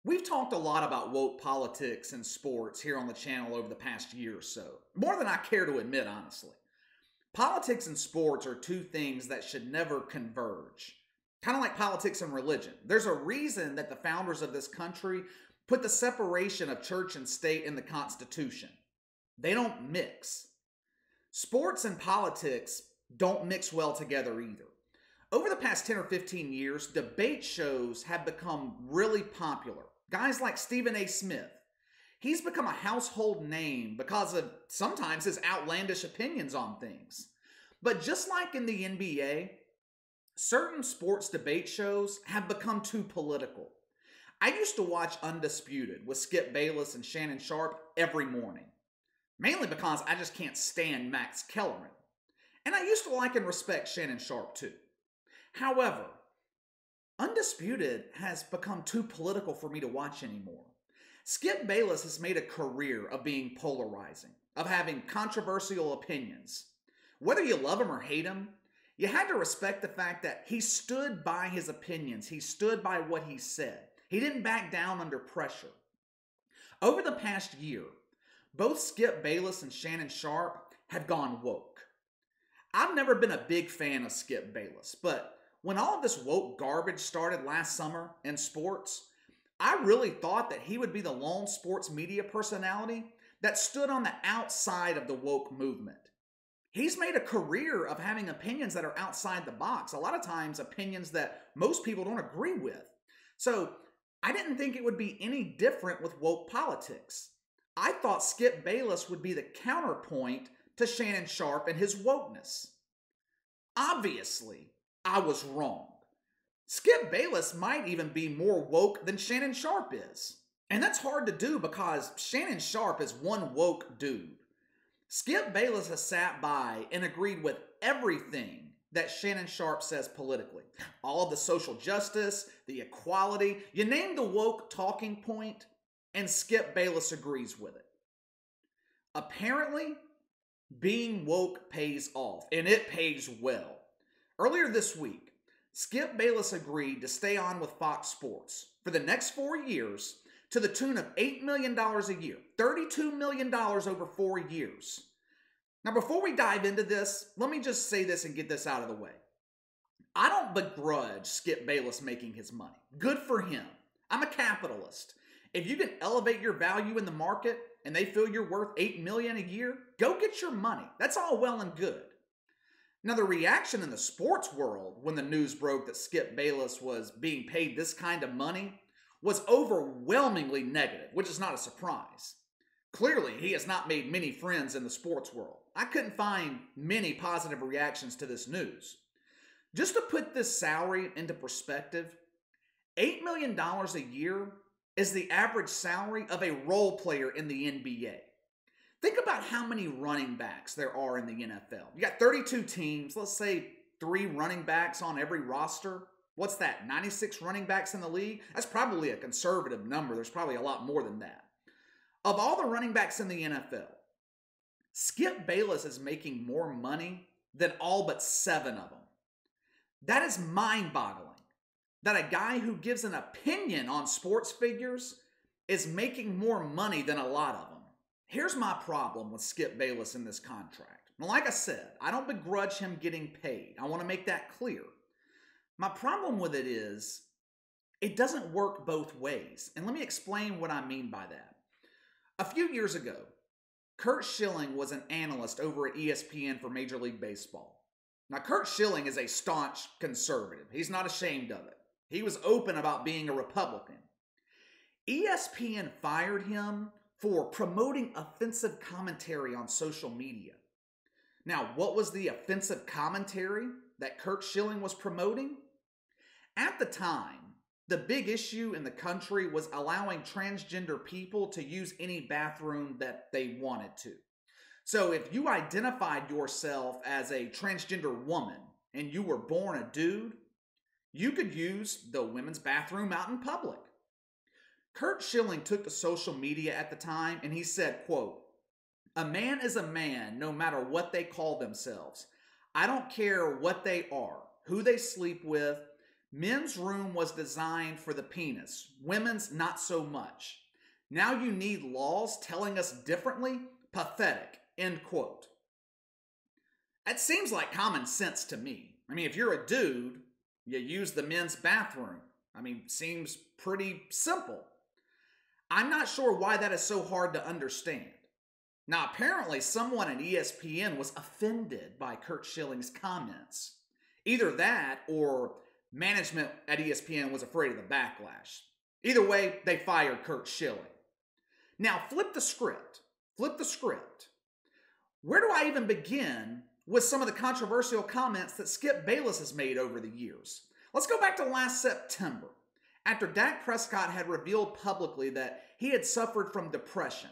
We've talked a lot about woke politics and sports here on the channel over the past year or so. More than I care to admit, honestly. Politics and sports are two things that should never converge. Kind of like politics and religion. There's a reason that the founders of this country put the separation of church and state in the Constitution. They don't mix. Sports and politics don't mix well together either. Over the past 10 or 15 years, debate shows have become really popular. Guys like Stephen A. Smith. He's become a household name because of sometimes his outlandish opinions on things. But just like in the NBA, certain sports debate shows have become too political. I used to watch Undisputed with Skip Bayless and Shannon Sharpe every morning. Mainly because I just can't stand Max Kellerman. And I used to like and respect Shannon Sharpe too. However, Undisputed has become too political for me to watch anymore. Skip Bayless has made a career of being polarizing, of having controversial opinions. Whether you love him or hate him, you had to respect the fact that he stood by his opinions. He stood by what he said. He didn't back down under pressure. Over the past year, both Skip Bayless and Shannon Sharpe have gone woke. I've never been a big fan of Skip Bayless, but when all of this woke garbage started last summer in sports, I really thought that he would be the lone sports media personality that stood on the outside of the woke movement. He's made a career of having opinions that are outside the box, a lot of times opinions that most people don't agree with. So I didn't think it would be any different with woke politics. I thought Skip Bayless would be the counterpoint to Shannon Sharpe and his wokeness. Obviously, I was wrong. Skip Bayless might even be more woke than Shannon Sharpe is. And that's hard to do because Shannon Sharpe is one woke dude. Skip Bayless has sat by and agreed with everything that Shannon Sharpe says politically. All of the social justice, the equality, you name the woke talking point, and Skip Bayless agrees with it. Apparently, being woke pays off, and it pays well. Earlier this week, Skip Bayless agreed to stay on with Fox Sports for the next 4 years to the tune of $8 million a year, $32 million over 4 years. Now, before we dive into this, let me just say this and get this out of the way. I don't begrudge Skip Bayless making his money. Good for him. I'm a capitalist. If you can elevate your value in the market and they feel you're worth $8 million a year, go get your money. That's all well and good. Now, the reaction in the sports world when the news broke that Skip Bayless was being paid this kind of money was overwhelmingly negative, which is not a surprise. Clearly, he has not made many friends in the sports world. I couldn't find many positive reactions to this news. Just to put this salary into perspective, $8 million a year is the average salary of a role player in the NBA. Think about how many running backs there are in the NFL. You got 32 teams, let's say 3 running backs on every roster. What's that, 96 running backs in the league? That's probably a conservative number. There's probably a lot more than that. Of all the running backs in the NFL, Skip Bayless is making more money than all but 7 of them. That is mind-boggling. That a guy who gives an opinion on sports figures is making more money than a lot of them. Here's my problem with Skip Bayless in this contract. Now, like I said, I don't begrudge him getting paid. I want to make that clear. My problem with it is, it doesn't work both ways. And let me explain what I mean by that. A few years ago, Curt Schilling was an analyst over at ESPN for Major League Baseball. Now, Curt Schilling is a staunch conservative. He's not ashamed of it. He was open about being a Republican. ESPN fired him for promoting offensive commentary on social media. Now, what was the offensive commentary that Curt Schilling was promoting? At the time, the big issue in the country was allowing transgender people to use any bathroom that they wanted to. So if you identified yourself as a transgender woman and you were born a dude, you could use the women's bathroom out in public. Curt Schilling took to social media at the time and he said, quote, "A man is a man no matter what they call themselves. I don't care what they are, who they sleep with. Men's room was designed for the penis, women's not so much. Now you need laws telling us differently? Pathetic. End quote. That seems like common sense to me. I mean, if you're a dude, you use the men's bathroom. I mean, seems pretty simple. I'm not sure why that is so hard to understand. Now, apparently, someone at ESPN was offended by Curt Schilling's comments. Either that or management at ESPN was afraid of the backlash. Either way, they fired Curt Schilling. Now, flip the script. Flip the script. Where do I even begin with some of the controversial comments that Skip Bayless has made over the years? Let's go back to last September, after Dak Prescott had revealed publicly that he had suffered from depression.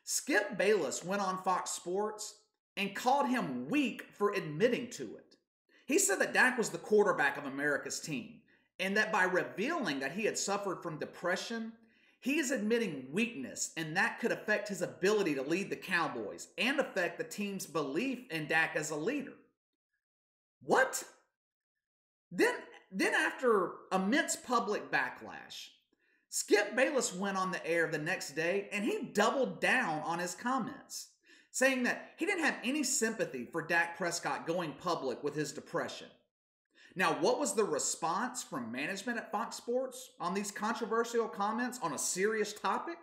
Skip Bayless went on Fox Sports and called him weak for admitting to it. He said that Dak was the quarterback of America's team, and that by revealing that he had suffered from depression, he is admitting weakness, and that could affect his ability to lead the Cowboys and affect the team's belief in Dak as a leader. What? Then after immense public backlash, Skip Bayless went on the air the next day and he doubled down on his comments, saying that he didn't have any sympathy for Dak Prescott going public with his depression. Now, what was the response from management at Fox Sports on these controversial comments on a serious topic?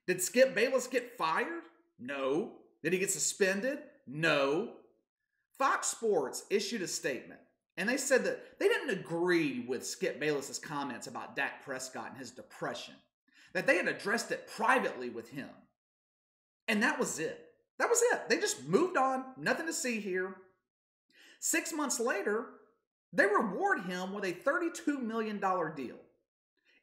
Did Skip Bayless get fired? No. Did he get suspended? No. Fox Sports issued a statement, and they said that they didn't agree with Skip Bayless's comments about Dak Prescott and his depression, that they had addressed it privately with him. And that was it. That was it. They just moved on. Nothing to see here. 6 months later, they reward him with a $32 million deal.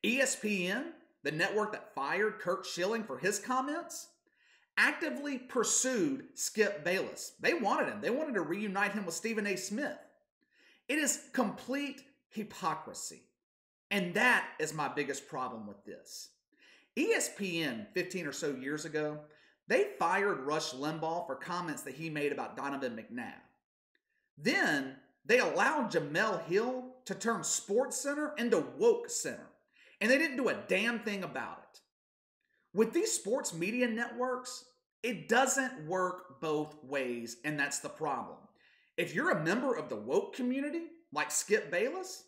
ESPN, the network that fired Curt Schilling for his comments, actively pursued Skip Bayless. They wanted him. They wanted to reunite him with Stephen A. Smith. It is complete hypocrisy. And that is my biggest problem with this. ESPN, 15 or so years ago, they fired Rush Limbaugh for comments that he made about Donovan McNabb. Then they allowed Jemele Hill to turn SportsCenter into Woke Center, and they didn't do a damn thing about it. With these sports media networks, it doesn't work both ways, and that's the problem. If you're a member of the woke community, like Skip Bayless,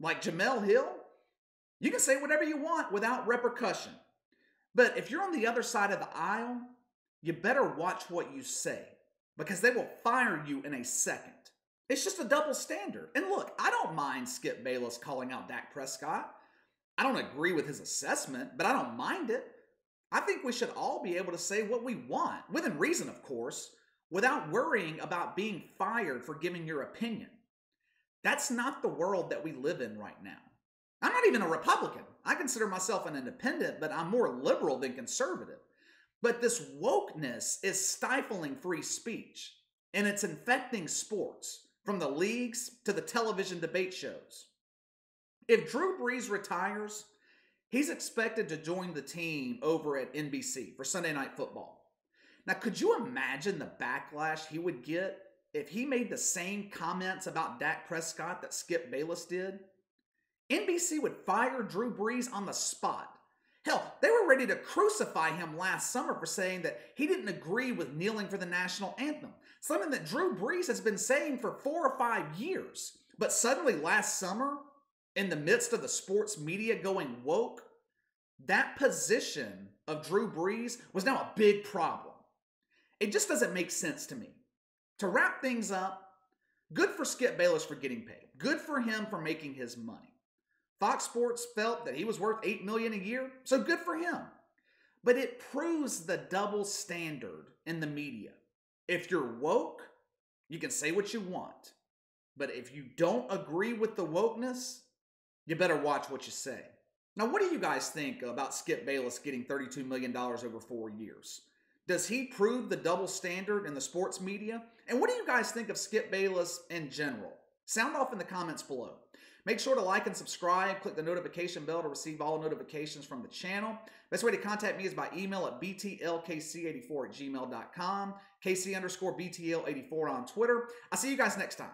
like Jemele Hill, you can say whatever you want without repercussion. But if you're on the other side of the aisle, you better watch what you say, because they will fire you in a second. It's just a double standard. And look, I don't mind Skip Bayless calling out Dak Prescott. I don't agree with his assessment, but I don't mind it. I think we should all be able to say what we want, within reason, of course, without worrying about being fired for giving your opinion. That's not the world that we live in right now. I'm not even a Republican. I consider myself an independent, but I'm more liberal than conservative. But this wokeness is stifling free speech, and it's infecting sports, from the leagues to the television debate shows. If Drew Brees retires, he's expected to join the team over at NBC for Sunday Night Football. Now, could you imagine the backlash he would get if he made the same comments about Dak Prescott that Skip Bayless did? NBC would fire Drew Brees on the spot. Hell, they were ready to crucify him last summer for saying that he didn't agree with kneeling for the national anthem, something that Drew Brees has been saying for 4 or 5 years. But suddenly last summer, in the midst of the sports media going woke, that position of Drew Brees was now a big problem. It just doesn't make sense to me. To wrap things up, good for Skip Bayless for getting paid. Good for him for making his money. Fox Sports felt that he was worth $8 million a year, so good for him. But it proves the double standard in the media. If you're woke, you can say what you want. But if you don't agree with the wokeness, you better watch what you say. Now, what do you guys think about Skip Bayless getting $32 million over 4 years? Does he prove the double standard in the sports media? And what do you guys think of Skip Bayless in general? Sound off in the comments below. Make sure to like and subscribe. Click the notification bell to receive all notifications from the channel. Best way to contact me is by email at btlkc84@gmail.com, KC_BTL84 on Twitter. I'll see you guys next time.